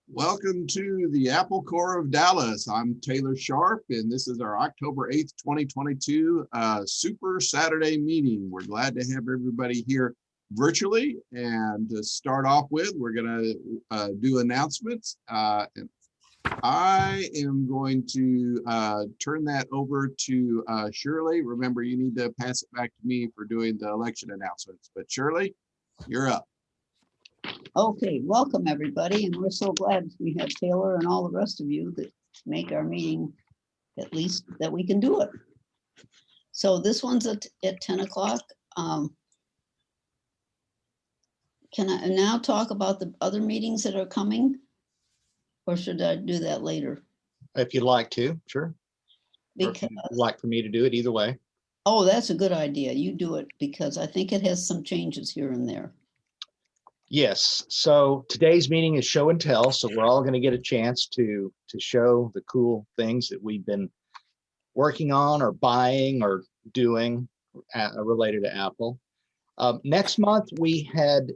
Welcome to the Apple Core of Dallas. I'm Taylor Sharp, and this is our October 8th, 2022 Super Saturday meeting. We're glad to have everybody here virtually. And to start off with, we're going to do announcements. And I am going to turn that over to Shirley. Remember, you need to pass it back to me for doing the election announcements. But Shirley, you're up. Okay, welcome everybody, and we're so glad we have Taylor and all the rest of you that make our meeting at least that we can do it. So this one's at 10 o'clock. Can I now talk about the other meetings that are coming? Or should I do that later? If you'd like to, sure. Or if Because, you'd like for me to do it, either way. oh, that's a good idea. You do it because I think it has some changes here and there. Yes, so today's meeting is show and tell, so we're all going to get a chance to show the cool things that we've been working on or buying or doing related to Apple. Next month, we had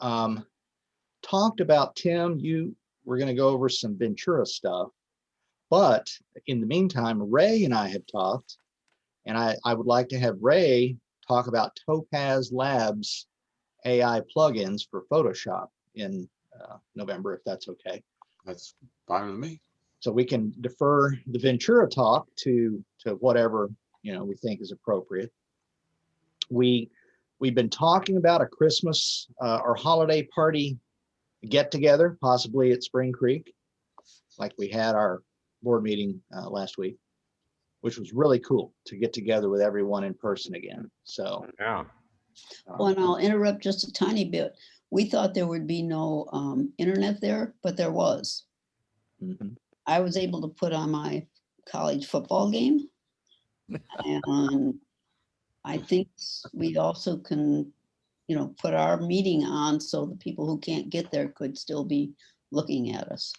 talked about, Tim, we're going to go over some Ventura stuff, but in the meantime, Ray and I have talked, and I would like to have Ray talk about Topaz Labs AI plugins for Photoshop in November, if that's okay. That's fine with me. So we can defer the Ventura talk to whatever we think is appropriate. We've been talking about a Christmas or holiday party get together, possibly at Spring Creek, like we had our board meeting last week, which was really cool to get together with everyone in person again. So yeah. Well, and I'll interrupt just a tiny bit. We thought there would be no internet there, but there was. Mm-hmm. I was able to put on my college football game. And I think we also can, put our meeting on so the people who can't get there could still be looking at us.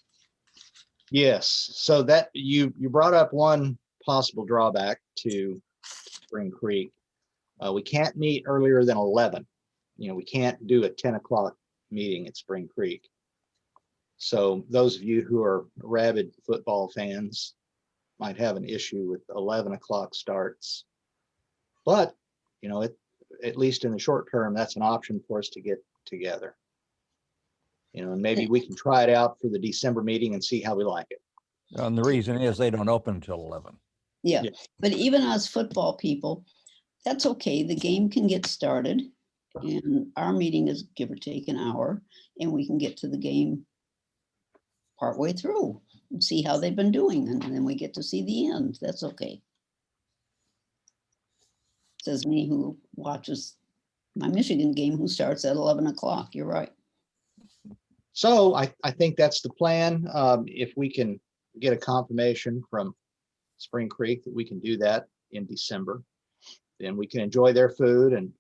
Yes, so that you brought up one possible drawback to Spring Creek. We can't meet earlier than 11. We can't do a 10 o'clock meeting at Spring Creek. So those of you who are rabid football fans might have an issue with 11 o'clock starts. But, at least in the short term, that's an option for us to get together. And maybe we can try it out for the December meeting and see how we like it. And the reason is they don't open until 11. Yeah, Yeah. but even us football people, that's okay. The game can get started and our meeting is give or take an hour and we can get to the game partway through and see how they've been doing. And then we get to see the end. That's okay. Says me who watches my Michigan game who starts at 11 o'clock. You're right. So I think that's the plan. If we can get a confirmation from Spring Creek that we can do that in December, then we can enjoy their food. And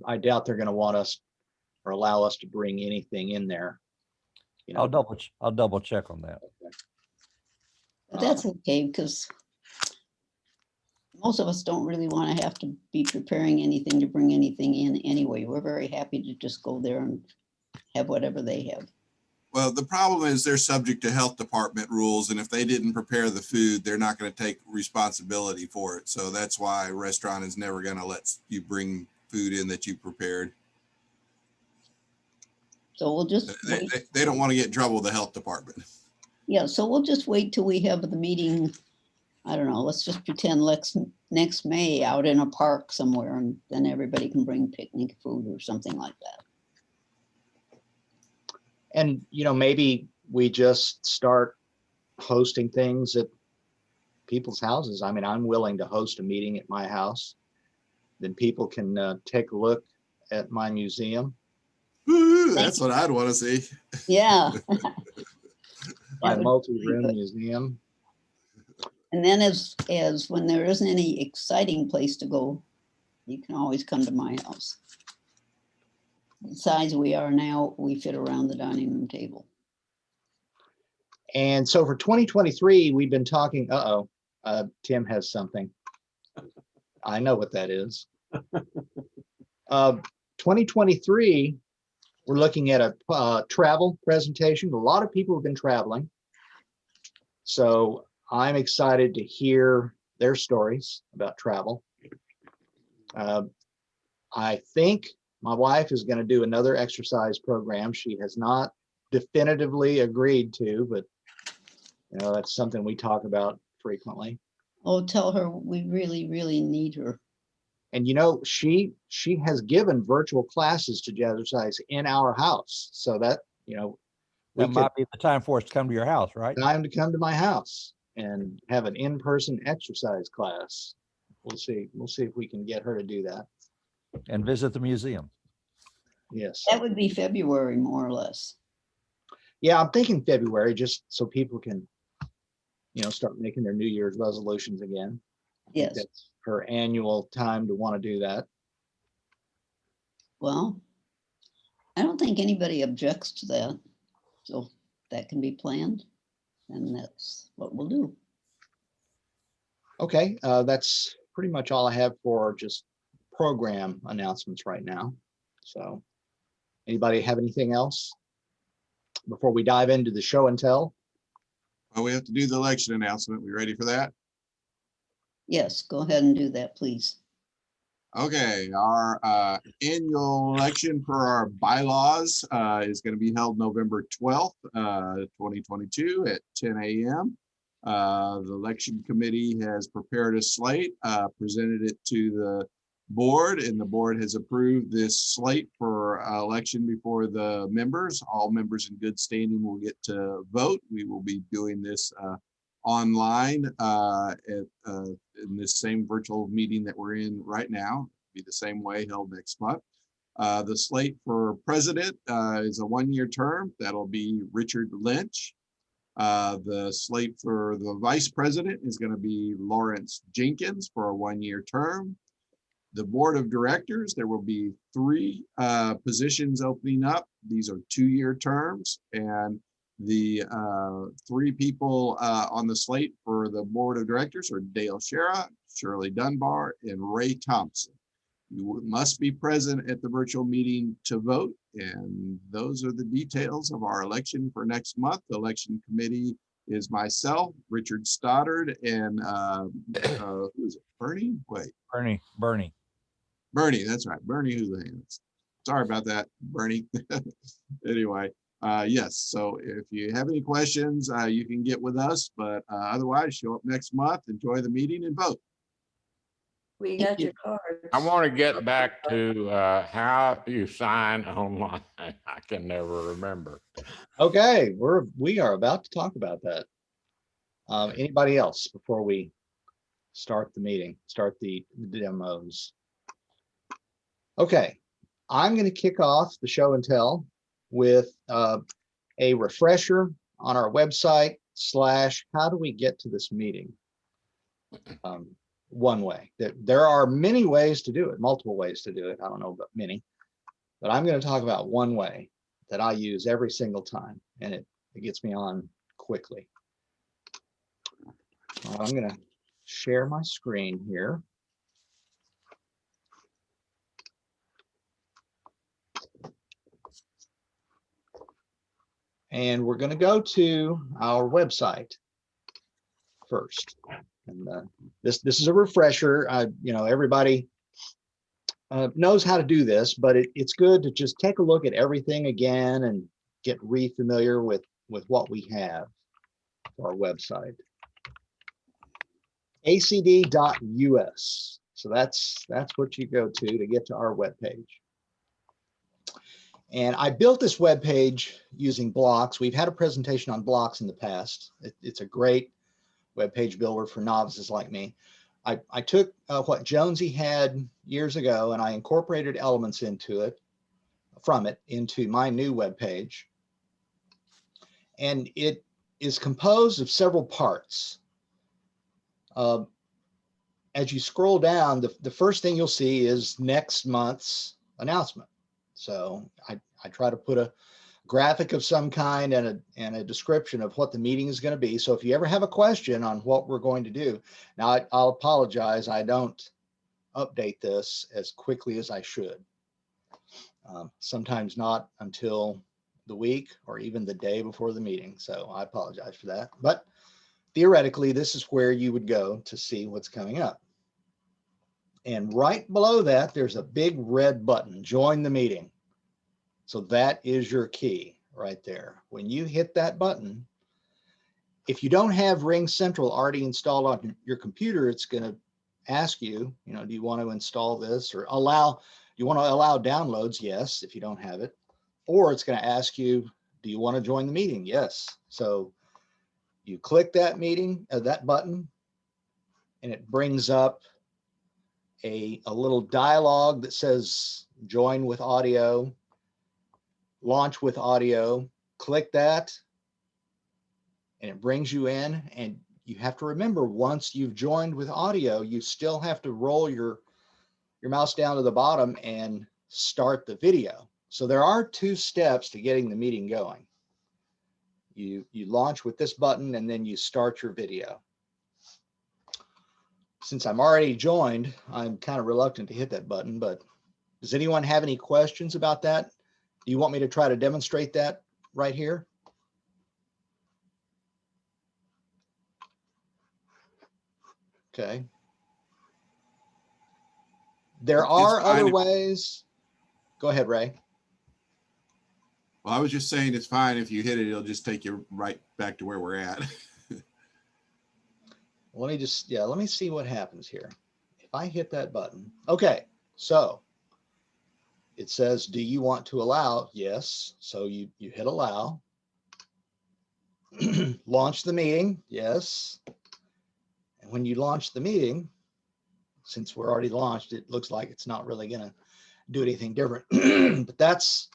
I doubt they're going to want us or allow us to bring anything in there. I'll double check on that. But that's okay because most of us don't really want to have to be preparing anything to bring anything in anyway. We're very happy to just go there and have whatever they have. Well, the problem is they're subject to health department rules, and if they didn't prepare the food, they're not going to take responsibility for it. So that's why a restaurant is never going to let you bring food in that you prepared. So we'll just they don't want to get in trouble with the health department. Yeah, so we'll just wait till we have the meeting. I don't know, let's just pretend next May out in a park somewhere, and then everybody can bring picnic food or something like that. And, maybe we just start hosting things at people's houses. I mean, I'm willing to host a meeting at my house. Then people can take a look at my museum. Ooh, that's what I'd want to see. Yeah. My multi-room museum. And then as when there isn't any exciting place to go, you can always come to my house. The size we are now, we fit around the dining room table. And so for 2023, we've been talking, Tim has something. I know what that is. 2023, We're looking at a travel presentation. A lot of people have been traveling. So I'm excited to hear their stories about travel. I think my wife is going to do another exercise program. She has not definitively agreed to, but that's something we talk about frequently. Oh, tell her we really, really need her. And she has given virtual classes to jazzercise in our house, so that That might be the time for us to come to your house, right? time to come to my house and have an in-person exercise class. We'll see if we can get her to do that. And visit the museum. Yes. That would be February, more or less. Yeah, I'm thinking February, just so people can, start making their New Year's resolutions again. Yes. That's her annual time to want to do that. Well, I don't think anybody objects to that. So that can be planned, and that's what we'll do. Okay, that's pretty much all I have for just program announcements right now. So anybody have anything else before we dive into the show and tell? Well, we have to do the election announcement. We ready for that? Yes, go ahead and do that, please. Okay, our annual election for our bylaws is going to be held November 12th, 2022 at 10 a.m. The election committee has prepared a slate, presented it to the board, and the board has approved this slate for election before the members. All members in good standing will get to vote. We will be doing this online in this same virtual meeting that we're in right now. Be the same way, held next month. The slate for president is a one-year term. That'll be Richard Lynch. The slate for the vice president is going to be Lawrence Jenkins for a one-year term. The board of directors, there will be 3 positions opening up. These are 2-year terms, and the 3 people on the slate for the board of directors are Dale Shera, Shirley Dunbar, and Ray Thompson. You must be present at the virtual meeting to vote, and those are the details of our election for next month. The election committee is myself, Richard Stoddard, and who is it? Bernie? Wait. Bernie, that's right. Bernie Houlihan. Sorry about that, Bernie. Anyway, yes, so if you have any questions, you can get with us, but otherwise show up next month, enjoy the meeting, and vote. We got your cards. I want to get back to how you sign online. I can never remember. Okay, we are about to talk about that. Anybody else before we start the meeting, start the demos? Okay, I'm going to kick off the show and tell with a refresher on our website / how do we get to this meeting? One way. There are many ways to do it, multiple ways to do it. I don't know about many, but I'm going to talk about one way that I use every single time, and it gets me on quickly. I'm going to share my screen here. And we're going to go to our website first. And this is a refresher. Everybody knows how to do this, but it's good to just take a look at everything again and get re-familiar with what we have for our website. acd.us. So that's what you go to get to our webpage. And I built this webpage using blocks. We've had a presentation on blocks in the past. It's a great webpage builder for novices like me. I took what Jonesy had years ago, and I incorporated elements from it into my new webpage. And it is composed of several parts. As you scroll down, the first thing you'll see is next month's announcement. So I try to put a graphic of some kind and a description of what the meeting is going to be. So if you ever have a question on what we're going to do, now I'll apologize, I don't update this as quickly as I should. Sometimes not until the week or even the day before the meeting. So I apologize for that. But theoretically, this is where you would go to see what's coming up. And right below that, there's a big red button, join the meeting. So that is your key right there. When you hit that button, if you don't have Ring Central already installed on your computer, it's going to ask you, do you want to install this or you want to allow downloads? Yes, if you don't have it. Or it's going to ask you, do you want to join the meeting? Yes. So you click that that button, and it brings up a little dialogue that says join with audio, launch with audio. Click that, and it brings you in. And you have to remember, once you've joined with audio, you still have to roll your mouse down to the bottom and start the video. So there are 2 steps to getting the meeting going. You launch with this button, and then you start your video. Since I'm already joined, I'm kind of reluctant to hit that button, but does anyone have any questions about that? Do you want me to try to demonstrate that right here? Okay. There are other ways. Go ahead, Ray. Well, I was just saying it's fine if you hit it, it'll just take you right back to where we're at. Let me see what happens here. If I hit that button, okay, so it says, do you want to allow? Yes. So you hit allow. Launch the meeting. Yes. And when you launch the meeting, since we're already launched, it looks like it's not really going to do anything different. But that's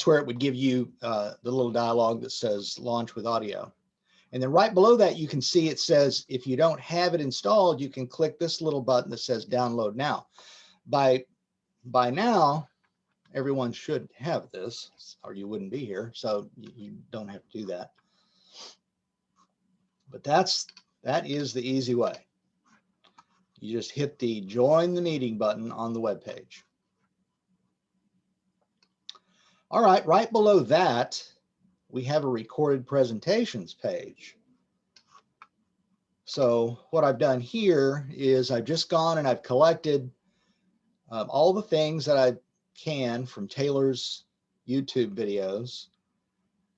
where it would give you the little dialogue that says launch with audio. And then right below that, you can see it says, if you don't have it installed, you can click this little button that says download now. By now, everyone should have this, or you wouldn't be here. So you don't have to do that. But that is the easy way. You just hit the join the meeting button on the web page. All right, right below that, we have a recorded presentations page. So what I've done here is I've just gone and I've collected all the things that I can from Taylor's YouTube videos,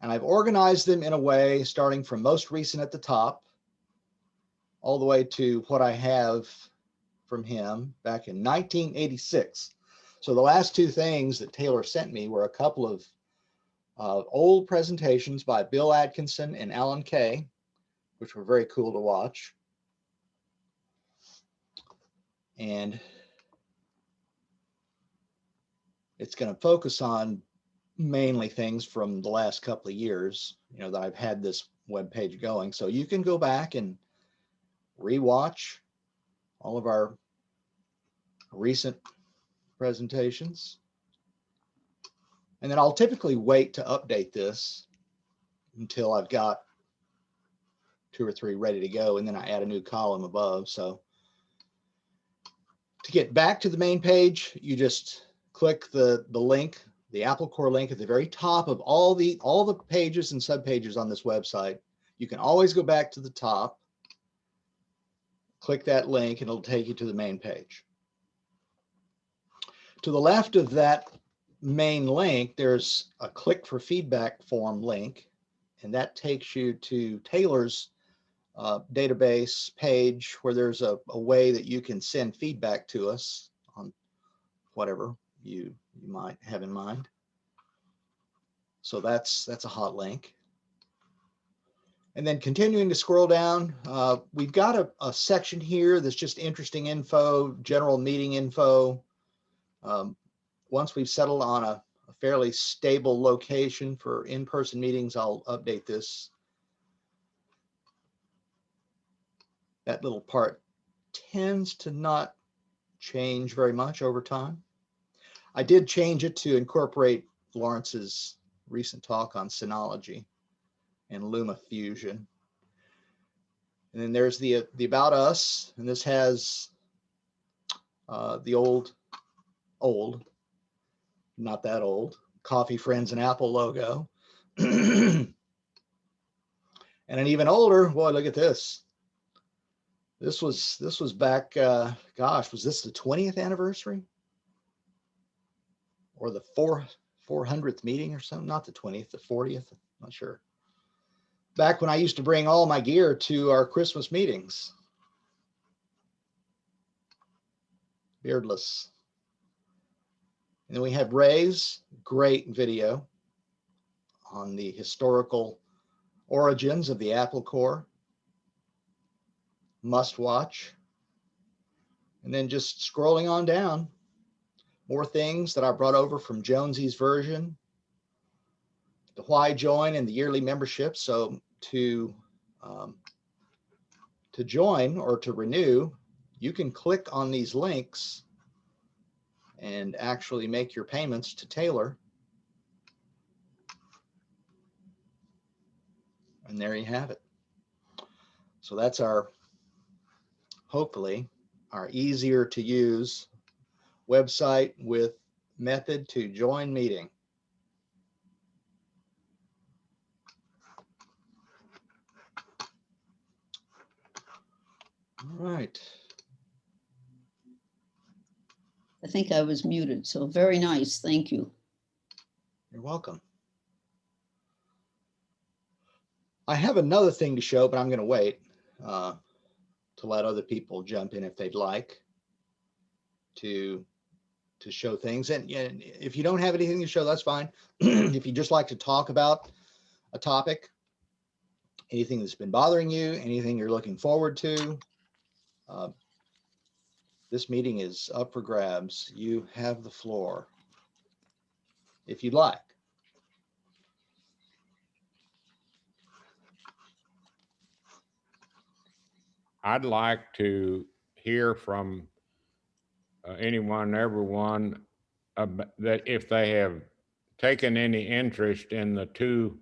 and I've organized them in a way starting from most recent at the top all the way to what I have from him back in 1986. So the last 2 things that Taylor sent me were a couple of old presentations by Bill Atkinson and Alan Kay, which were very cool to watch. And it's going to focus on mainly things from the last couple of years, that I've had this web page going. So you can go back and rewatch all of our recent presentations. And then I'll typically wait to update this until I've got 2 or 3 ready to go, and then I add a new column above. So to get back to the main page, you just click the link, the Apple Core link at the very top of all the pages and subpages on this website. You can always go back to the top, click that link, and it'll take you to the main page. To the left of that main link, there's a click for feedback form link, and that takes you to Taylor's database page, where there's a way that you can send feedback to us on whatever you might have in mind. So that's a hot link. And then continuing to scroll down, we've got a section here that's just interesting info, general meeting info. Once we've settled on a fairly stable location for in-person meetings, I'll update this. That little part tends to not change very much over time. I did change it to incorporate Lawrence's recent talk on Synology and Luma Fusion. And then there's the About Us, and this has the old not that old. Coffee Friends and Apple logo. And an even older, boy, look at this. This was back, gosh, was this the 20th anniversary? Or the 400th meeting or something? Not the 20th, the 40th, not sure. Back when I used to bring all my gear to our Christmas meetings. Beardless. And then we have Ray's great video on the historical origins of the Apple Core. Must watch. And then just scrolling on down, more things that I brought over from Jonesy's version, the why join and the yearly membership. So to join or to renew, you can click on these links and actually make your payments to Taylor. And there you have it. So that's our, hopefully, our easier to use website with method to join meeting. All right. I think I was muted, so very nice, thank you. You're welcome. I have another thing to show, but I'm going to wait to let other people jump in if they'd like to show things. And if you don't have anything to show, that's fine. If you just like to talk about a topic, anything that's been bothering you, anything you're looking forward to, this meeting is up for grabs. You have the floor if you'd like. I'd like to hear from anyone, everyone, that if they have taken any interest in the two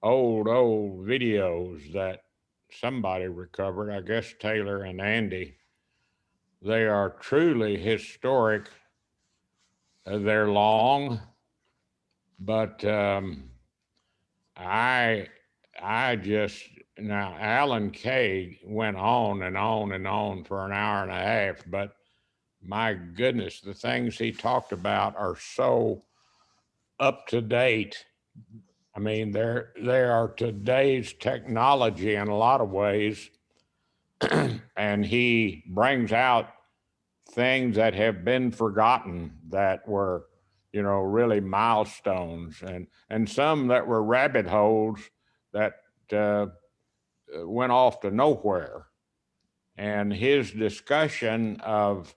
old videos that somebody recovered, I guess Taylor and Andy. They are truly historic. They're long, but I just, now Alan Kay went on and on and on for an hour and a half, but my goodness, the things he talked about are so up to date. I mean, they are today's technology in a lot of ways. And he brings out things that have been forgotten that were, you know, really milestones, and some that were rabbit holes that went off to nowhere. And his discussion of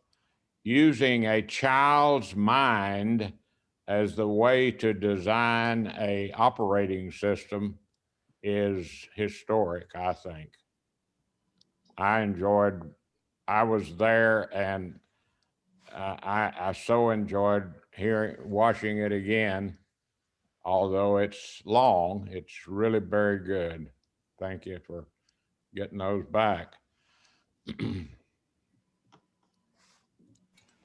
using a child's mind as the way to design a operating system is historic, I think. I was there, and I so enjoyed watching it again. Although it's long, it's really very good. Thank you for getting those back.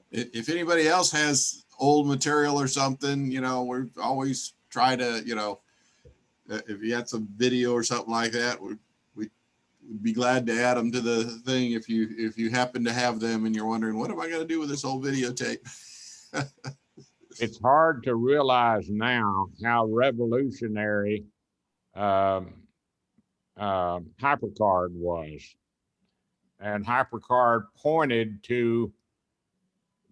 If anybody else has old material or something, you know, we're always try to, you know, if you had some video or something like that, we'd be glad to add them to the thing if you happen to have them and you're wondering, what am I going to do with this old videotape? It's hard to realize now how revolutionary HyperCard was. And HyperCard pointed to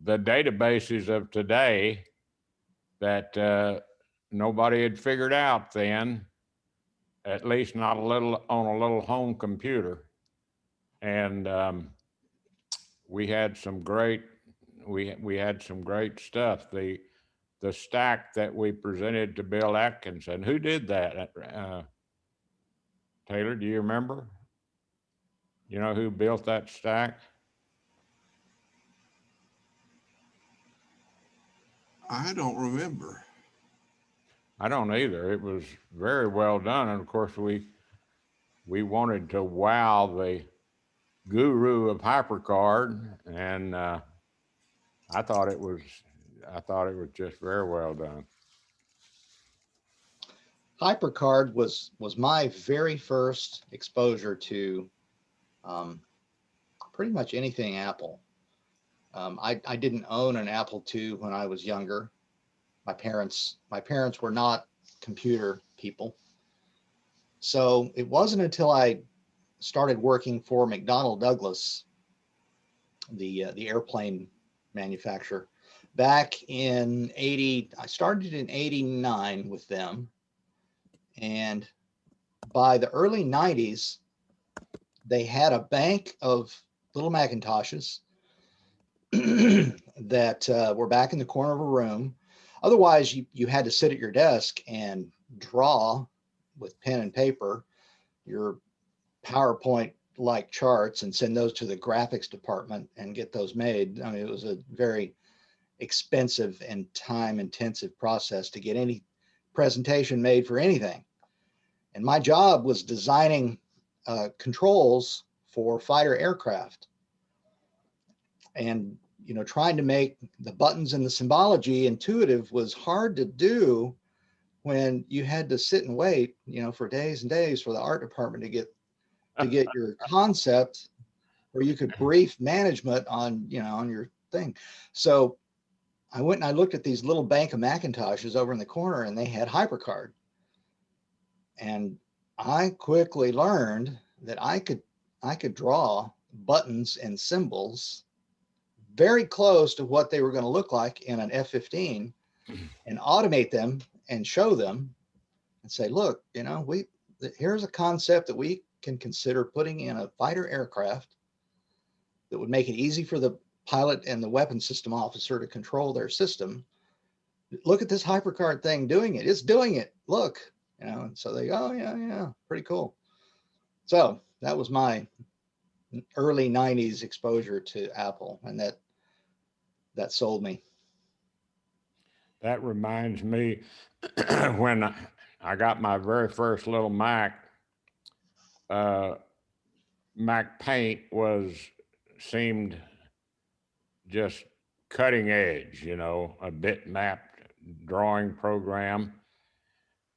the databases of today that nobody had figured out then, at least not on a little home computer. And we had some great stuff. The stack that we presented to Bill Atkinson. Who did that? Taylor, do you remember? You know who built that stack? I don't remember. I don't either. It was very well done. And of course, we wanted to wow the guru of HyperCard. And I thought it was I thought it was just very well done. HyperCard was my very first exposure to pretty much anything Apple. I didn't own an Apple II when I was younger. My parents were not computer people. So it wasn't until I started working for McDonnell Douglas, the airplane manufacturer, back in 80. I started in 89 with them. And by the early 90s, they had a bank of little Macintoshes that were back in the corner of a room. Otherwise, you had to sit at your desk and draw with pen and paper your PowerPoint-like charts and send those to the graphics department and get those made. I mean, it was a very expensive and time-intensive process to get any presentation made for anything. And my job was designing controls for fighter aircraft, and trying to make the buttons and the symbology intuitive was hard to do when you had to sit and wait for days and days for the art department to get your concept, where you could brief management on on your thing. So I went and I looked at these little bank of Macintoshes over in the corner, and they had HyperCard. And I quickly learned that I could draw buttons and symbols very close to what they were going to look like in an F-15 and automate them and show them and say, look, here's a concept that we can consider putting in a fighter aircraft that would make it easy for the pilot and the weapons system officer to control their system. Look at this HyperCard thing doing it. It's doing it. Look. And so they go, oh, yeah, pretty cool. So that was my early 90s exposure to Apple, and that sold me. That reminds me when I got my very first little Mac, Mac Paint seemed just cutting edge, a bitmap drawing program.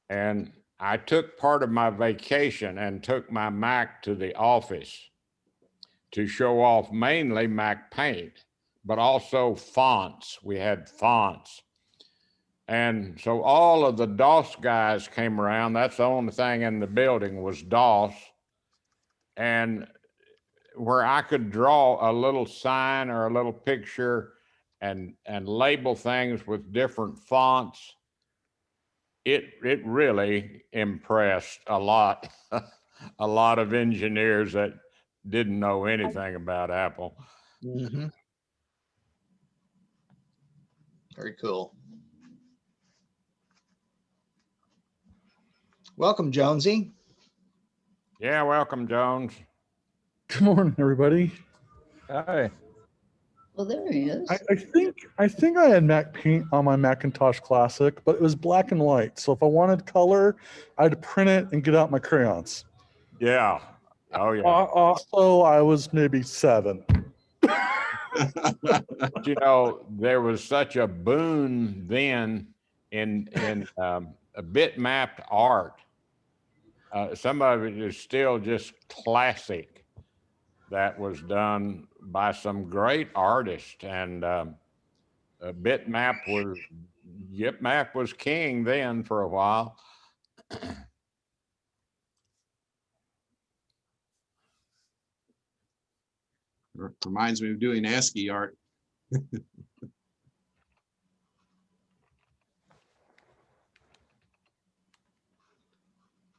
And I took part of my vacation and took my Mac to the office to show off mainly Mac Paint, but also fonts. We had fonts. And so all of the DOS guys came around. That's the only thing in the building was DOS. And where I could draw a little sign or a little picture and label things with different fonts, it really impressed a lot of engineers that didn't know anything about Apple. Mm-hmm. Very cool. Welcome, Jonesy. Yeah, welcome, Jones. Good morning, everybody. Hi. Well, there he is. I think I had Mac Paint on my Macintosh Classic, but it was black and white. So if I wanted color, I had to print it and get out my crayons. Yeah. Oh, yeah. Also, I was maybe 7. There was such a boon then in bitmapped art. Some of it is still just classic that was done by some great artists, and bitmap was king then for a while. Reminds me of doing ASCII art.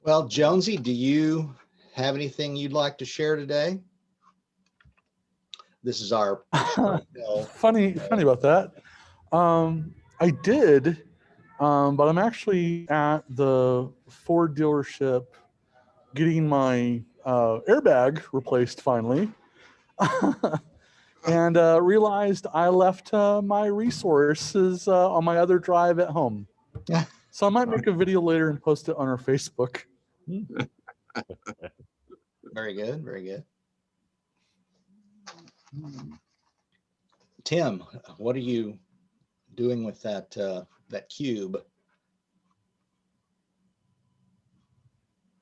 Well, Jonesy, do you have anything you'd like to share today? This is our funny about that. I did, but I'm actually at the Ford dealership getting my airbag replaced finally. And realized I left my resources on my other drive at home. So I might make a video later and post it on our Facebook. Very good, very good. Tim, what are you doing with that that cube.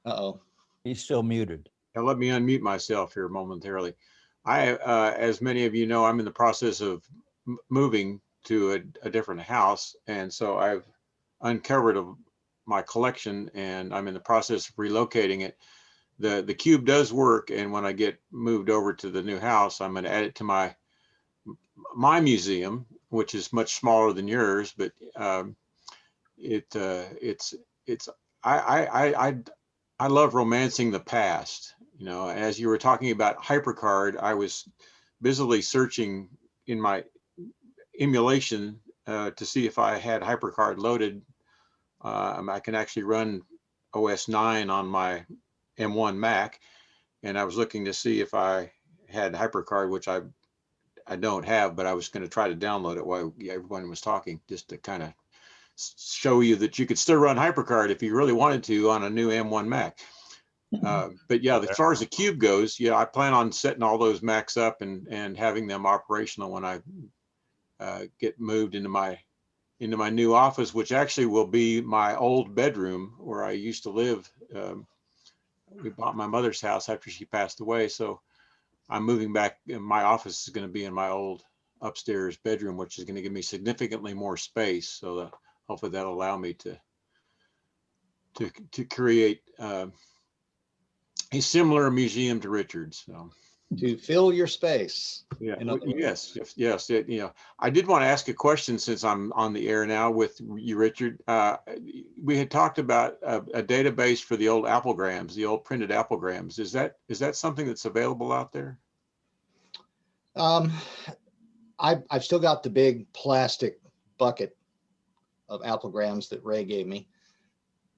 Uh-oh. He's still muted. Now let me unmute myself here momentarily. As many of you know, I'm in the process of moving to a different house. And so I've uncovered my collection and I'm in the process of relocating it. The cube does work. And when I get moved over to the new house, I'm going to add it to my museum, which is much smaller than yours, but I love romancing the past. You know, as you were talking about HyperCard, I was busily searching in my emulation to see if I had HyperCard loaded. I can actually run OS 9 on my M1 Mac, and I was looking to see if I had HyperCard, which I don't have, but I was going to try to download it while everyone was talking, just to kind of show you that you could still run HyperCard if you really wanted to on a new M1 Mac. But yeah, as far as the cube goes, yeah, I plan on setting all those Macs up and having them operational when I get moved into my new office, which actually will be my old bedroom where I used to live. We bought my mother's house after she passed away, so I'm moving back. And my office is going to be in my old upstairs bedroom, which is going to give me significantly more space. So that hopefully that'll allow me to create a similar museum to Richard's. So. To fill your space. Yeah. Yes. You know, I did want to ask a question since I'm on the air now with you, Richard. We had talked about a database for the old applegrams, the old printed applegrams. Is that something that's available out there? I've still got the big plastic bucket of applegrams that Ray gave me.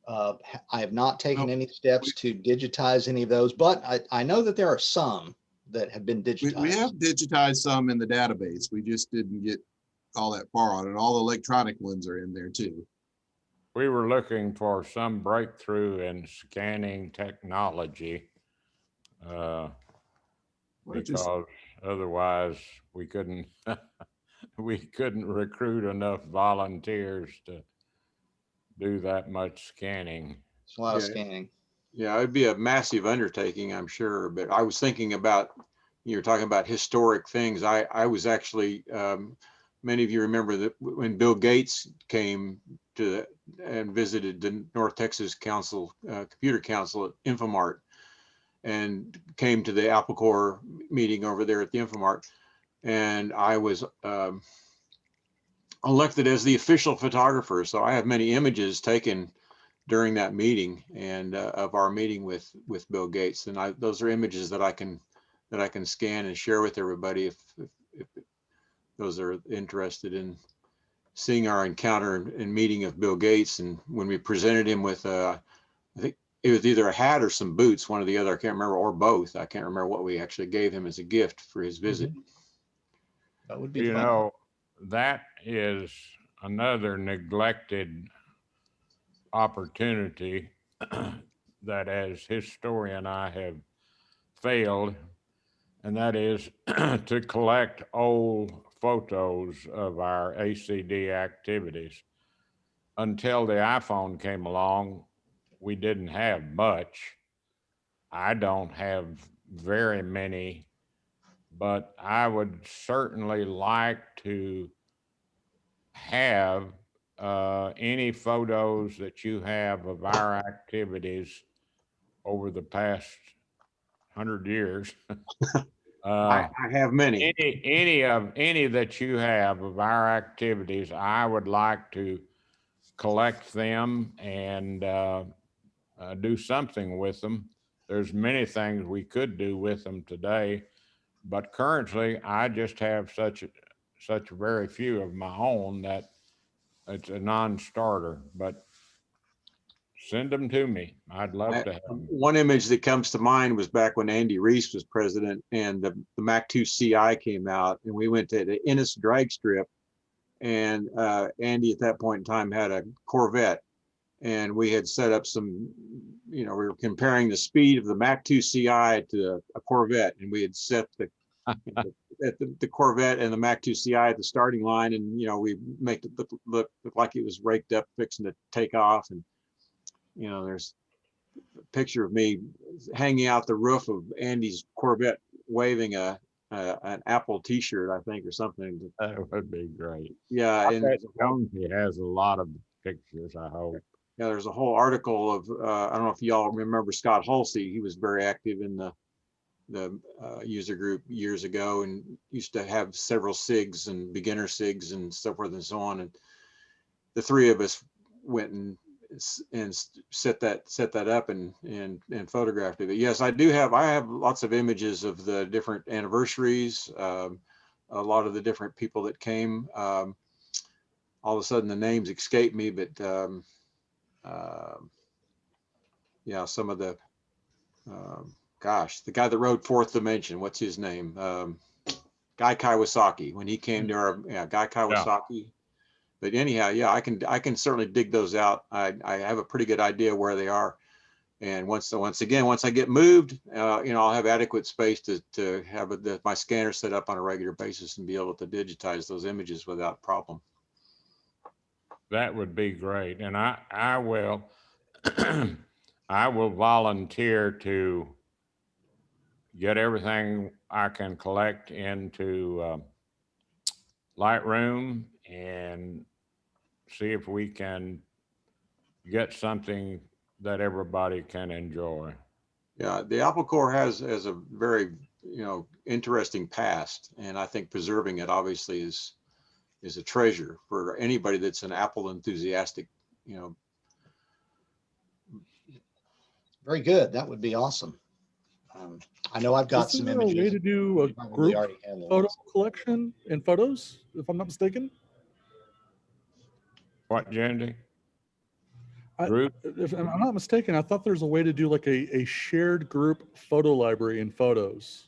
I have not taken any steps to digitize any of those, but I know that there are some that have been digitized. We have digitized some in the database. We just didn't get all that far on it. All the electronic ones are in there too. We were looking for some breakthrough in scanning technology because otherwise we couldn't recruit enough volunteers to do that much scanning. It's a lot of scanning. Yeah, it'd be a massive undertaking, I'm sure. But I was thinking about, you were talking about historic things. I was actually, many of you remember that when Bill Gates came and visited the North Texas Computer Council at Infomart and came to the Apple Corps meeting over there at the Infomart. And I was elected as the official photographer. So I have many images taken during that meeting and of our meeting with Bill Gates, and those are images that I can scan and share with everybody if those are interested in seeing our encounter and meeting of Bill Gates. And when we presented him with I think it was either a hat or some boots, one or the other, I can't remember, or both. I can't remember what we actually gave him as a gift for his visit. That would be fun. You know, that is another neglected opportunity that as historian I have failed, and that is to collect old photos of our ACD activities. Until the iPhone came along, we didn't have much. I don't have very many, but I would certainly like to have any photos that you have of our activities over the past 100 years. I have many. Any that you have of our activities, I would like to collect them and do something with them. There's many things we could do with them today, but currently I just have such very few of my own that it's a non-starter, but send them to me. I'd love to have them. One image that comes to mind was back when Andy Reese was president and the Mac 2 CI came out, and we went to the Ennis drag strip, and Andy at that point in time had a Corvette, and we had set up some, we were comparing the speed of the Mac 2 CI to a Corvette, and we had set the at the Corvette and the Mac 2 CI at the starting line, and we make it look like it was raked up, fixing to take off, and there's a picture of me hanging out the roof of Andy's Corvette, waving an Apple T-shirt, I think, or something. That would be great. Yeah, and Jonesy has a lot of pictures, I hope. yeah, there's a whole article of I don't know if y'all remember Scott Halsey. He was very active in the user group years ago, and used to have several SIGs and beginner SIGs and so forth and so on. And the three of us went and set that up and photographed it. But yes, I have lots of images of the different anniversaries, a lot of the different people that came. All of a sudden the names escape me, but yeah, some of the gosh, the guy that rode Fourth Dimension, what's his name? Guy Kawasaki, when he came to our, Guy Kawasaki. Yeah. But anyhow, yeah, I can certainly dig those out. I have a pretty good idea where they are. And once I get moved, I'll have adequate space to have my scanner set up on a regular basis and be able to digitize those images without problem. That would be great. And I will, I will volunteer to get everything I can collect into Lightroom and see if we can get something that everybody can enjoy. Yeah, the Apple Corps has a very interesting past, and I think preserving it obviously is a treasure for anybody that's an Apple enthusiastic. Very good. That would be awesome. I know I've got some images. Is there a way to do a group photo collection in photos, if I'm not mistaken? What, Jandy? If I'm not mistaken, I thought there's a way to do like a shared group photo library in photos.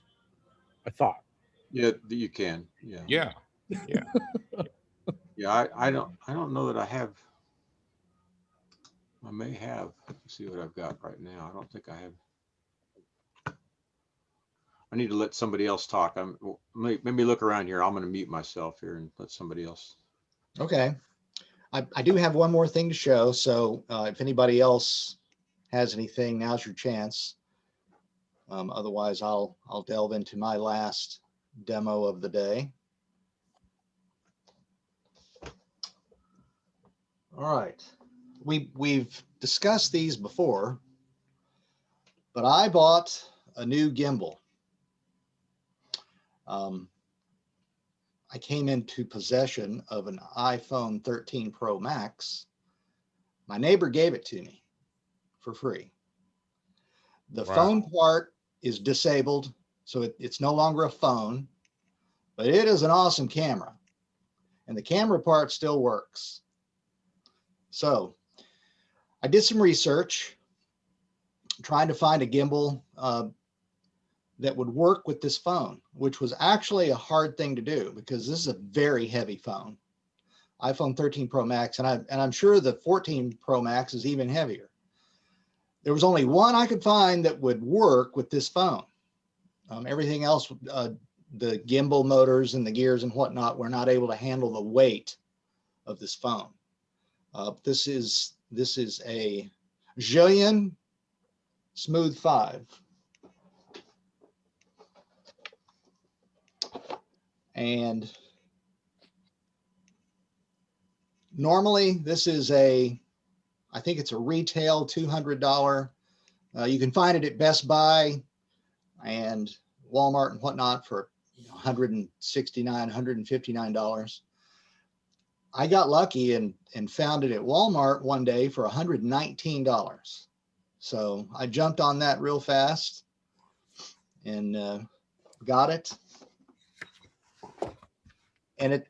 I thought. Yeah, you can. Yeah. Yeah. Yeah. Yeah. I don't know that I have. I may have. Let's see what I've got right now. I don't think I have. I need to let somebody else talk. Let me look around here. I'm going to mute myself here and let somebody else. Okay. I do have one more thing to show. So if anybody else has anything, now's your chance. Otherwise, I'll delve into my last demo of the day. All right. We've discussed these before, but I bought a new gimbal. I came into possession of an iPhone 13 Pro Max. My neighbor gave it to me for free. The phone part is disabled, so it's no longer a phone, but it is an awesome camera, and the camera part still works. So I did some research trying to find a gimbal that would work with this phone, which was actually a hard thing to do because this is a very heavy phone, iPhone 13 Pro Max, and I'm sure the 14 Pro Max is even heavier. There was only one I could find that would work with this phone. Everything else, the gimbal motors and the gears and whatnot, were not able to handle the weight of this phone. This is a Zhillion Smooth 5. And normally this is I think it's a retail $200. You can find it at Best Buy and Walmart and whatnot for $169, $159. I got lucky and found it at Walmart one day for $119. So I jumped on that real fast and got it. And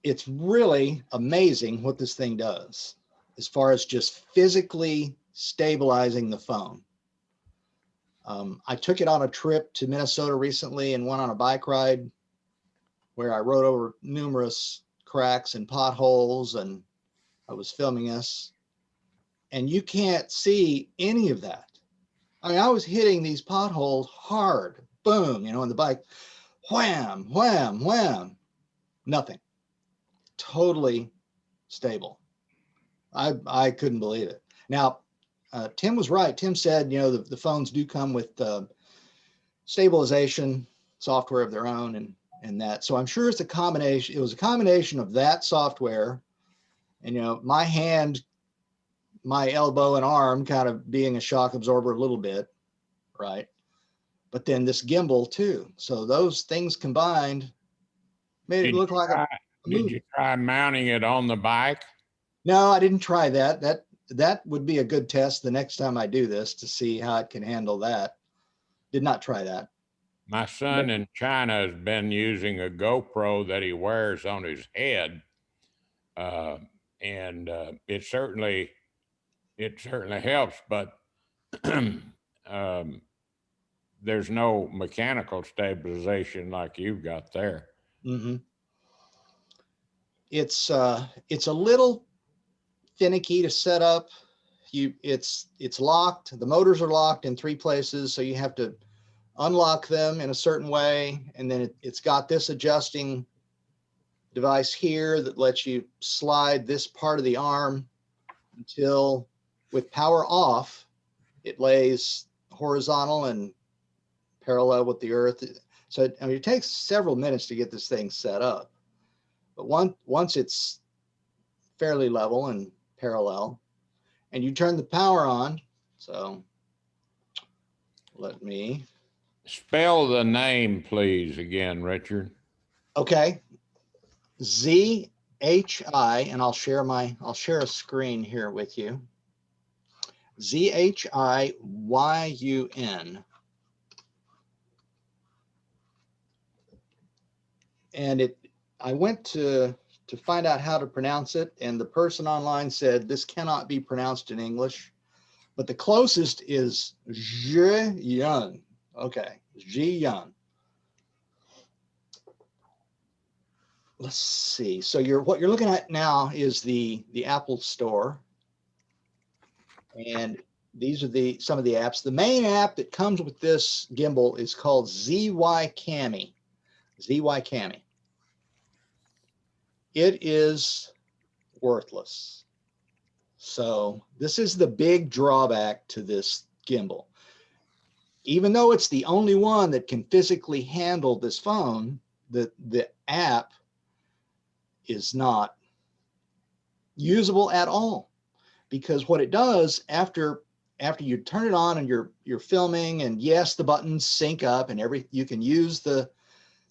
it's really amazing what this thing does as far as just physically stabilizing the phone. I took it on a trip to Minnesota recently and went on a bike ride where I rode over numerous cracks and potholes, and I was filming us, and you can't see any of that. I mean, I was hitting these potholes hard, boom, on the bike. wham, wham, wham, nothing. Totally stable. I couldn't believe it. Now, Tim was right. Tim said, you know, the phones do come with stabilization software of their own and that. So I'm sure it's a combination. It was a combination of that software and, you know, my hand, my elbow and arm kind of being a shock absorber a little bit, right? But then this gimbal too. So those things combined made it look like a Did movie. you try mounting it on the bike? No, I didn't try that. That would be a good test the next time I do this to see how it can handle that. Did not try that. My son in China has been using a GoPro that he wears on his head, and it certainly helps. But there's no mechanical stabilization like you've got there. Mm-hmm. It's a little finicky to set up. It's locked. The motors are locked in 3 places, so you have to unlock them in a certain way, and then it's got this adjusting device here that lets you slide this part of the arm until, with power off, it lays horizontal and parallel with the earth. So I mean, it takes several minutes to get this thing set up, but once it's fairly level and parallel, and you turn the power on. So let me Spell the name, please, again, Richard. okay. ZHI, and I'll share a screen here with you. ZHIYUN. And I went to find out how to pronounce it, and the person online said this cannot be pronounced in English, but the closest is Zhiyun. Okay, Zhiyun. Let's see. So what you're looking at now is the Apple Store, and these are some of the apps. The main app that comes with this gimbal is called ZY Cami. ZY Cami. It is worthless. So this is the big drawback to this gimbal. Even though it's the only one that can physically handle this phone, the app is not usable at all, because what it does after you turn it on and you're filming, and yes, the buttons sync up and you can use the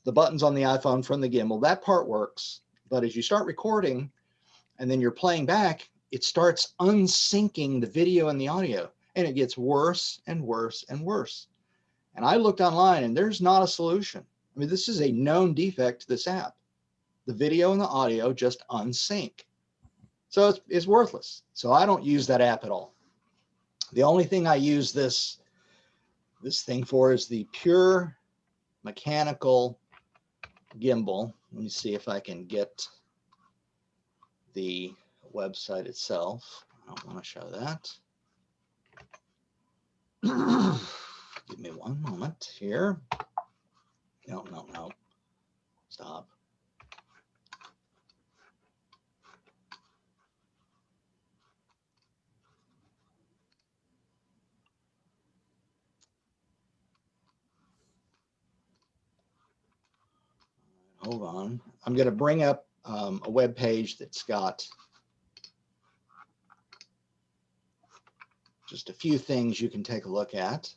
buttons on the iPhone from the gimbal. That part works. But as you start recording and then you're playing back, it starts unsyncing the video and the audio, and it gets worse and worse and worse. And I looked online and there's not a solution. I mean, this is a known defect to this app. The video and the audio just unsync. So it's worthless. So I don't use that app at all. The only thing I use this thing for is the pure mechanical gimbal. Let me see if I can get the website itself. I don't want to show that. Give me one moment here. No. Stop. Hold on. I'm going to bring up a web page that's got just a few things you can take a look at.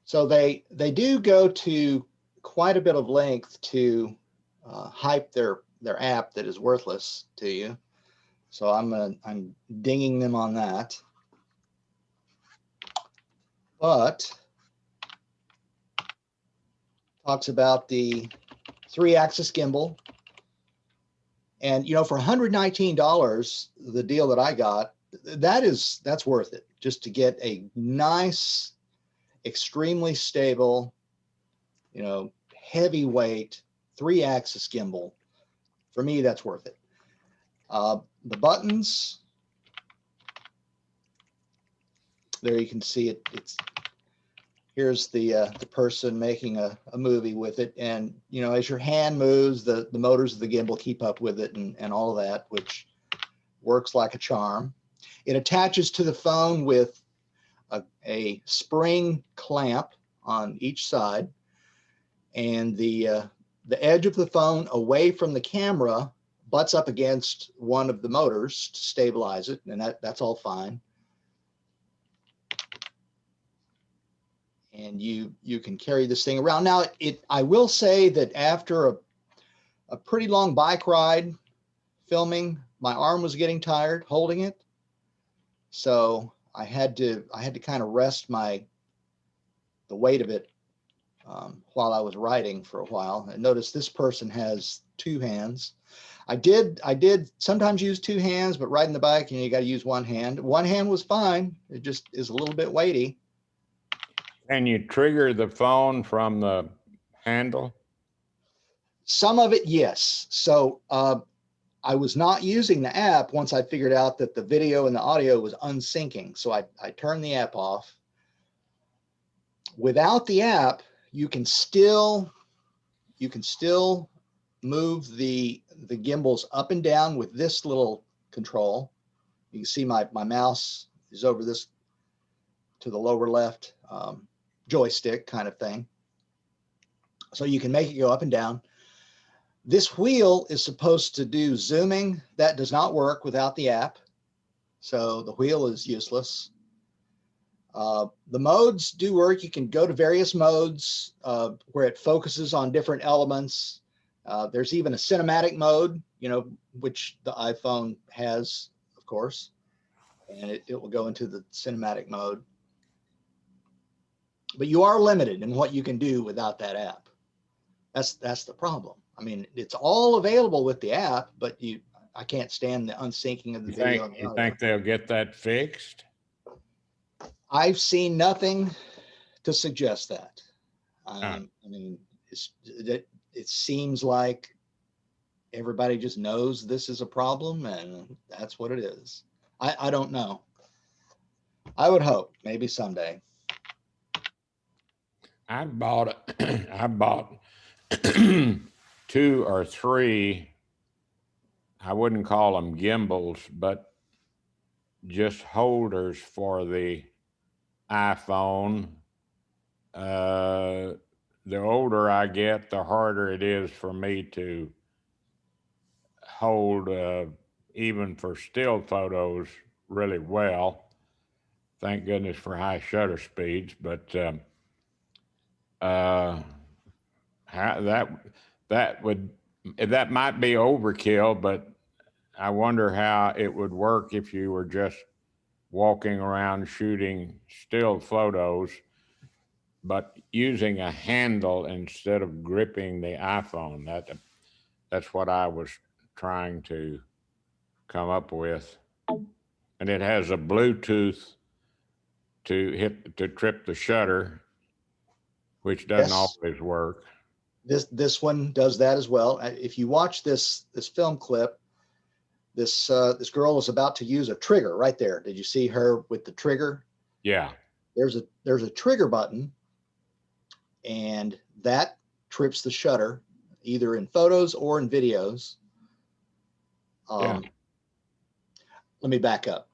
So they do go to quite a bit of length to hype their app that is worthless to you. So I'm dinging them on that. But talks about the 3-axis gimbal. And, you know, for $119, the deal that I got, that's worth it, just to get a nice, extremely stable, you know, heavyweight 3-axis gimbal For me, that's worth it. The buttons, there you can see it. Here's the person making a movie with it. And, you know, as your hand moves, the motors of the gimbal keep up with it and all of that, which works like a charm. It attaches to the phone with a spring clamp on each side, and the edge of the phone away from the camera butts up against one of the motors to stabilize it, and that's all fine. And you can carry this thing around. Now, I will say that after a pretty long bike ride filming, my arm was getting tired holding it. So I had to kind of rest the weight of it while I was riding for a while. And notice this person has two hands. I did sometimes use two hands, but riding the bike, you got to use one hand. One hand was fine. It just is a little bit weighty. Can you trigger the phone from the handle? Some of it, yes. So I was not using the app once I figured out that the video and the audio was unsyncing. So I turned the app off. Without the app, you can still move the gimbals up and down with this little control. You can see my mouse is over this to the lower left joystick kind of thing. So you can make it go up and down. This wheel is supposed to do zooming. That does not work without the app. So the wheel is useless. The modes do work. You can go to various modes where it focuses on different elements. There's even a cinematic mode, which the iPhone has, of course, and it will go into the cinematic mode. But you are limited in what you can do without that app. That's the problem. I mean, it's all available with the app, but I can't stand the unsyncing of the video. You think they'll get that fixed? I've seen nothing to suggest that. I mean, it seems like everybody just knows this is a problem, and that's what it is. I don't know. I would hope maybe someday. I bought 2 or 3, I wouldn't call them gimbals, but just holders for the iPhone. The older I get, the harder it is for me to hold, even for still photos, really well. Thank goodness for high shutter speeds, but that might be overkill, but I wonder how it would work if you were just walking around shooting still photos, but using a handle instead of gripping the iPhone. That's what I was trying to come up with. And it has a Bluetooth to trip the shutter, which doesn't always work. This one does that as well. If you watch this film clip, this girl is about to use a trigger right there. Did you see her with the trigger? Yeah. There's a trigger button, and that trips the shutter either in photos or in videos. Yeah. Let me back up.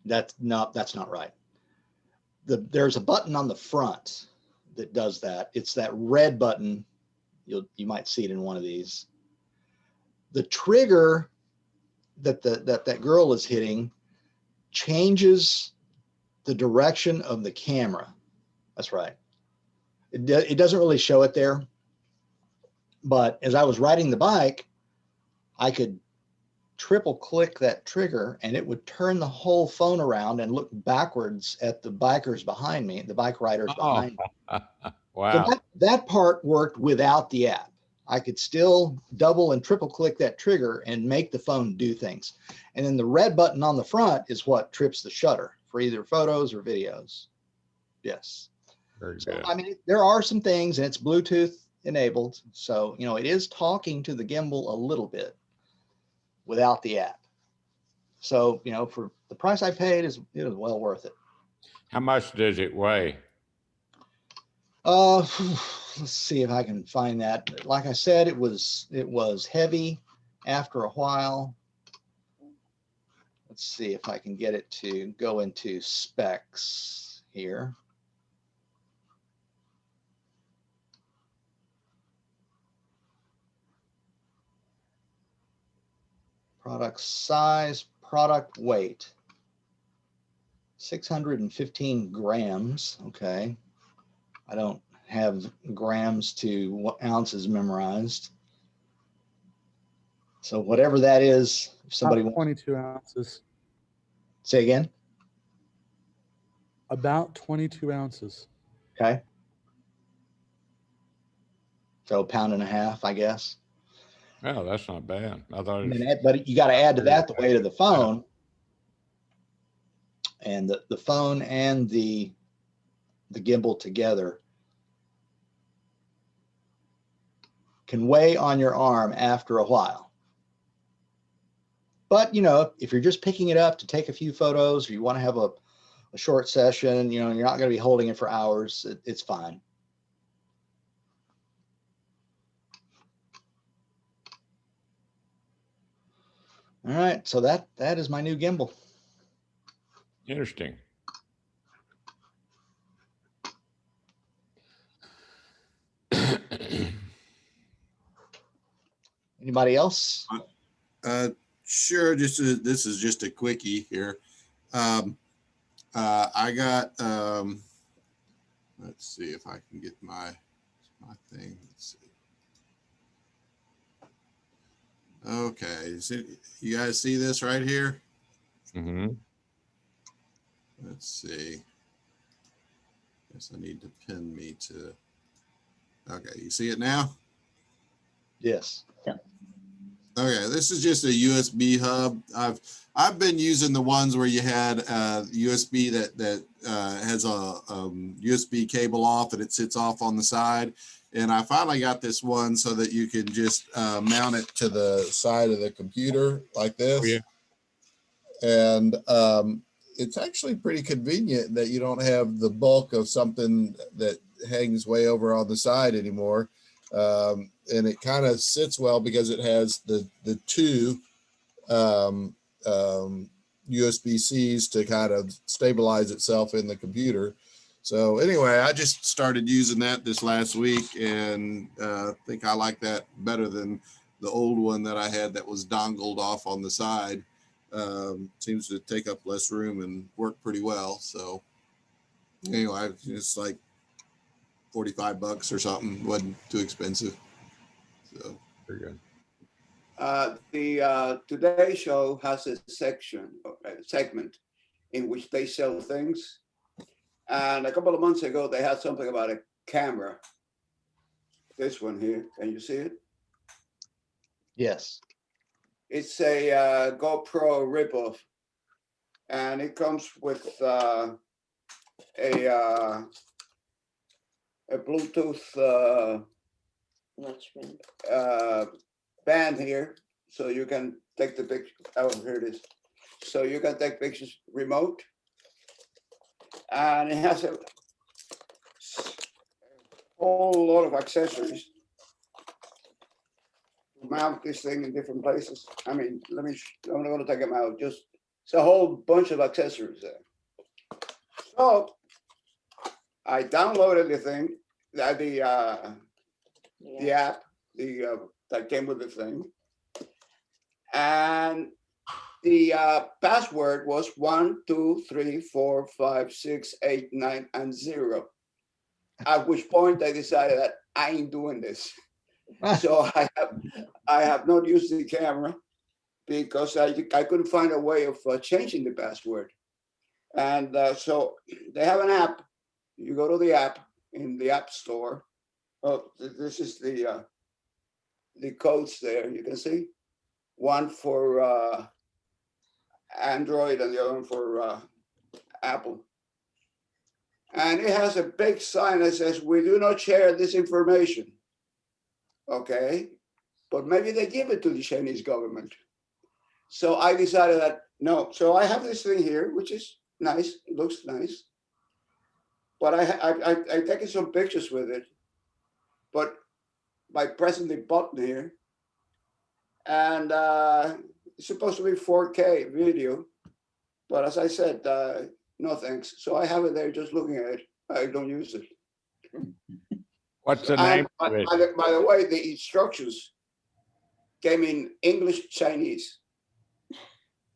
That's not right. There's a button on the front that does that. It's that red button. You might see it in one of these. The trigger that girl is hitting changes the direction of the camera. That's right. It doesn't really show it there, but as I was riding the bike, I could triple click that trigger and it would turn the whole phone around and look backwards at the bikers behind me, the bike riders behind me. Wow. So that part worked without the app. I could still double and triple click that trigger and make the phone do things. And then the red button on the front is what trips the shutter for either photos or videos. Yes. Very So, good. I mean, there are some things, and it's Bluetooth enabled. So, you know, it is talking to the gimbal a little bit without the app. So, you know, for the price I paid, it is well worth it. How much does it weigh? Let's see if I can find that. Like I said, it was heavy after a while. Let's see if I can get it to go into specs here. Product size, product weight. 615 grams. Okay. I don't have grams to ounces memorized. So whatever that is, if somebody About wants, 22 ounces. say again. About 22 ounces. Okay. So 1.5 pounds, I guess. Oh, that's not bad. I thought it was, But you got to add to that the weight of the phone. And the phone and the gimbal together can weigh on your arm after a while. But, you know, if you're just picking it up to take a few photos, or you want to have a short session, you know, you're not going to be holding it for hours, it's fine. All right, so that is my new gimbal. interesting. Anybody else? Sure. This is just a quickie here. I got, let's see if I can get my thing. Let's see. Okay. You guys see this right here? Mm-hmm. Let's see. Guess I need to pin me to. Okay. You see it now? Yes. Okay, this is just a USB hub. I've been using the ones where you had USB that has a USB cable off and it sits off on the side. And I finally got this one so that you can just mount it to the side of the computer like this. Oh, yeah. And it's actually pretty convenient that you don't have the bulk of something that hangs way over on the side anymore. And it kind of sits well because it has the two USB-Cs to kind of stabilize itself in the computer. So anyway, I just started using that this last week and think I like that better than the old one that I had that was dongled off on the side. Seems to take up less room and work pretty well. So anyway, it's like $45 or something. Wasn't too expensive. So Very good. The Today Show has a segment in which they sell things. And a couple of months ago, they had something about a camera. This one here, can you see it? Yes. It's a GoPro ripoff. And it comes with a Bluetooth band here, so you can take the picture. Oh, here it is. So you can take pictures remote, and it has a whole lot of accessories to mount this thing in different places. I mean, I'm not going to take them out. Just it's a whole bunch of accessories there. So I downloaded the thing, the app, that came with the thing, and the password was 1, 2, 3, 4, 5, 6, 8, 9, and 0. At which point I decided that I ain't doing this. So I have not used the camera because I couldn't find a way of changing the password. And so they have an app. You go to the app in the App Store. Oh, this is the codes there. You can see one for Android and the other one for Apple. And it has a big sign that says, "We do not share this information." okay, but maybe they give it to the Chinese government. So I decided that no. So I have this thing here, which is nice. It looks nice, but I taken some pictures with it, but by pressing the button here, and it's supposed to be 4K video, but as I said, no thanks. So I have it there, just looking at it. I don't use it. What's the And name of it? by the way, the instructions came in English Chinese,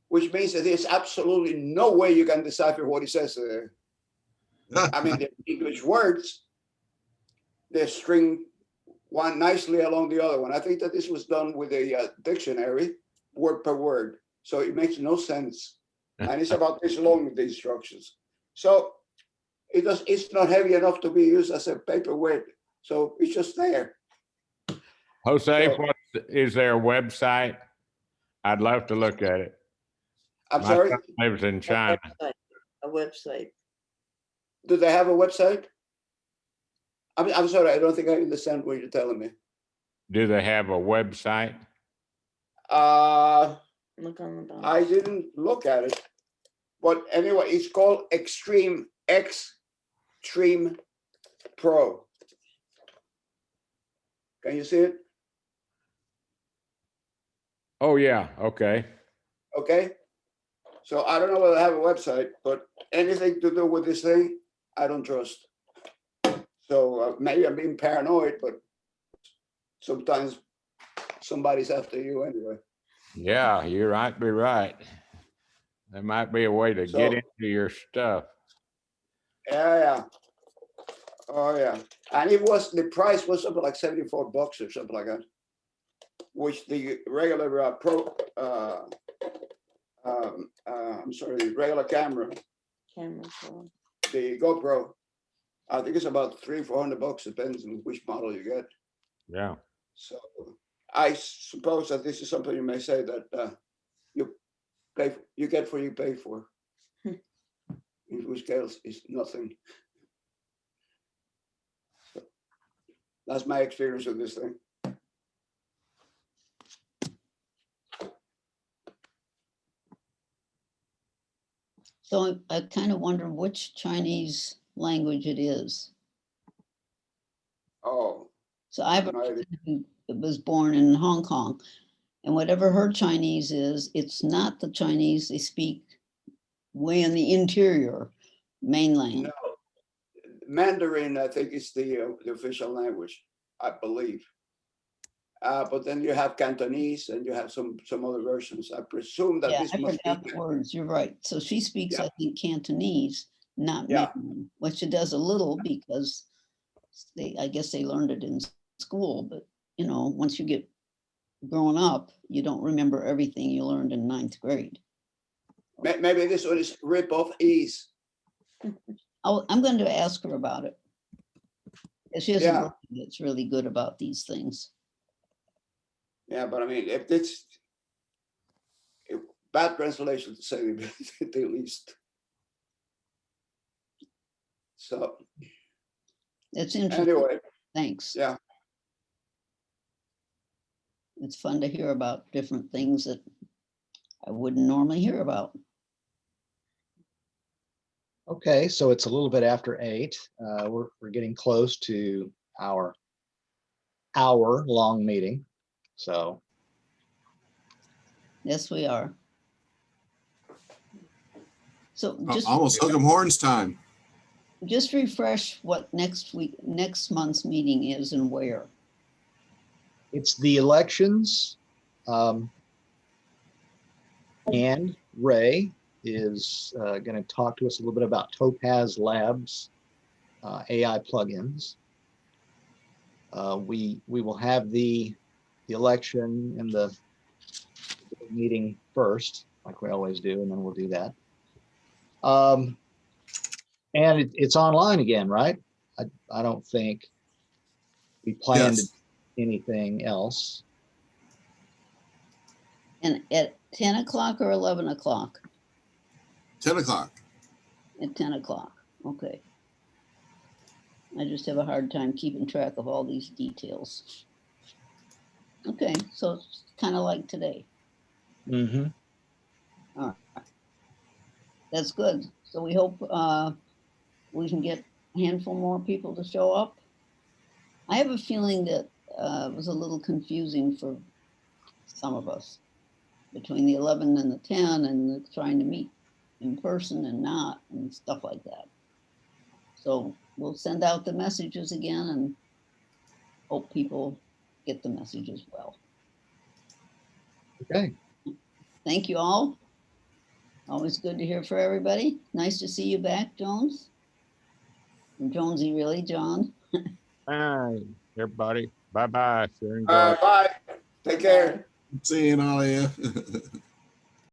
which means that there's absolutely no way you can decipher what it says there. I mean, the English words, they string one nicely along the other one. I think that this was done with a dictionary, word per word. So it makes no sense. And it's about this long, the instructions. So it's not heavy enough to be used as a paperweight. So it's just there. Jose, So- is there a website? I'd love to look at it. I'm My sorry, son lives in China. A website. do they have a website? I'm sorry, I don't think I understand what you're telling me. Do they have a website? Look on the bottom. I didn't look at it, but anyway, it's called Extreme Pro. Can you see it? Oh, yeah. Okay. Okay. So I don't know whether I have a website, but anything to do with this thing, I don't trust. So maybe I'm being paranoid, but sometimes somebody's after you anyway. Yeah, you might be right. There might be a way to So- get into your stuff. Yeah. Oh yeah. And the price was something like $74 or something like that, which the regular the regular camera, Camera phone. the GoPro, I think it's about $300-400, depends on which model you get. Yeah. So I suppose that this is something you may say that you get what you pay for. In which case it's nothing. So that's my experience with this thing. So I kind of wonder which Chinese language it is. Oh, So I have a no idea. friend who was born in Hong Kong, and whatever her Chinese is, it's not the Chinese they speak way in the interior mainland. No, Mandarin, I think, is the official language, I believe. But then you have Cantonese and you have some other versions. I presume that Yeah, this I must be. forgot the words. You're right. So she speaks, Yeah. I think, Cantonese, not Yeah. Mandarin, which she does a little because I guess they learned it in school. But you know, once you get grown up, you don't remember everything you learned in 9th grade. Maybe this one is rip-off ease. I'm going to ask her about it. She has a Yeah. brother that's really good about these things. Yeah, but I mean, if it's bad translation to say the least. So It's interesting. anyway, Thanks. yeah. It's fun to hear about different things that I wouldn't normally hear about. Okay, so it's a little bit after 8. We're getting close to our hour-long meeting. So Yes, we are. So Almost hook 'em horns time. just refresh what next month's meeting is and where. it's the elections. And Ray is going to talk to us a little bit about Topaz Labs AI plugins. We will have the election and the meeting first, like we always do, and then we'll do that. And it's online again, right? I don't think we planned Yes. anything else. And at 10 o'clock or 11 o'clock? 10 o'clock. At 10 o'clock, okay. I just have a hard time keeping track of all these details. Okay, so it's kind of like today. Mm-hmm. That's good. So we hope we can get a handful more people to show up. I have a feeling that it was a little confusing for some of us between the 11 and the 10 and trying to meet in person and not and stuff like that. So we'll send out the messages again and hope people get the message as well. Okay. Thank you all. Always good to hear from everybody. Nice to see you back, Jones. Or Jonesy, really, John. Bye, everybody. Bye-bye. Sure enjoy. Bye. Take care. Seeing all of you.